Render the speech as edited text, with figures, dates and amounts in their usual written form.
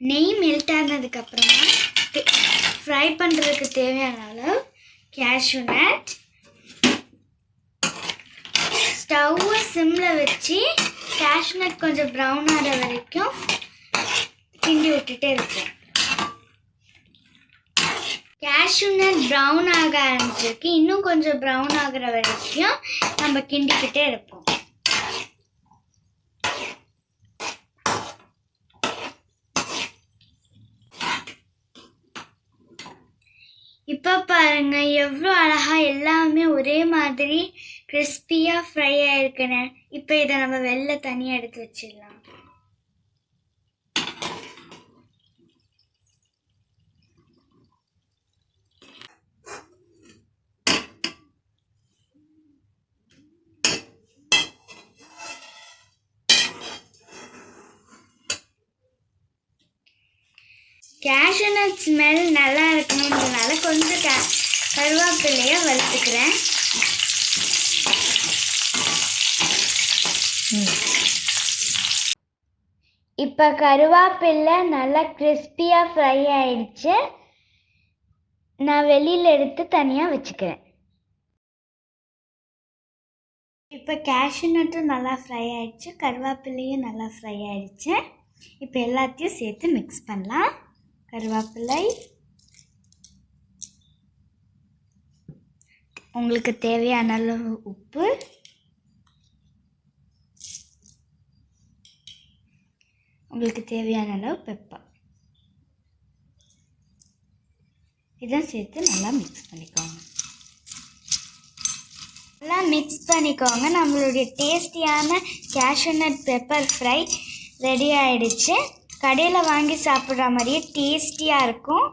நெய் மெல்ட் ஆனதுக்கப்புறமா ஃப்ரை பண்ணுறதுக்கு தேவையான அளவு கேஷ்யூநட். ஸ்டவ்வை சிம்மில் வச்சு கேஷ்யூநட் கொஞ்சம் ப்ரௌன் ஆகிற வரைக்கும் கிண்டி விட்டுட்டே இருப்போம். கேஷ்யூநட் ப்ரௌன் ஆக ஆரம்பிச்சிருக்கு. இன்னும் கொஞ்சம் ப்ரௌன் ஆகிற வரைக்கும் நம்ம கிண்டிக்கிட்டே இருப்போம். இப்போ பாருங்க எவ்வளோ அழகா எல்லாமே ஒரே மாதிரி கிறிஸ்பியாக ஃப்ரை ஆயிருக்குன்னு. இப்போ இதை நம்ம வெளில தனியாக எடுத்து வச்சிடலாம். கேஷ்யூநட் ஸ்மெல் நல்லா இருக்கணுன்றதுனால கொஞ்சம் கருவேப்பிலையை வறுத்துக்கிறேன். இப்போ கருவேப்பிலை நல்லா கிறிஸ்பியாக ஃப்ரை ஆயிடுச்சு. நான் வெளியில் எடுத்து தனியாக வச்சுக்கிறேன். இப்போ கேஷ்யூநட்டும் நல்லா ஃப்ரை ஆயிடுச்சு, கருவேப்பிலையும் நல்லா ஃப்ரை ஆயிடுச்சு. இப்போ எல்லாத்தையும் சேர்த்து மிக்ஸ் பண்ணலாம். கருவேப்பிலை, உங்களுக்கு தேவையான அளவு உப்பு, உங்களுக்கு தேவையான அளவு பெப்பர், இதை சேர்த்து நல்லா மிக்ஸ் பண்ணிக்கோங்க. நல்லா மிக்ஸ் பண்ணிக்கோங்க. நம்மளுடைய டேஸ்டியான கேஷ்யூநட் பெப்பர் ஃப்ரை ரெடி ஆயிடுச்சு. கடையில் வாங்கி சாப்பிட்ற மாதிரியே டேஸ்டியாக இருக்கும்.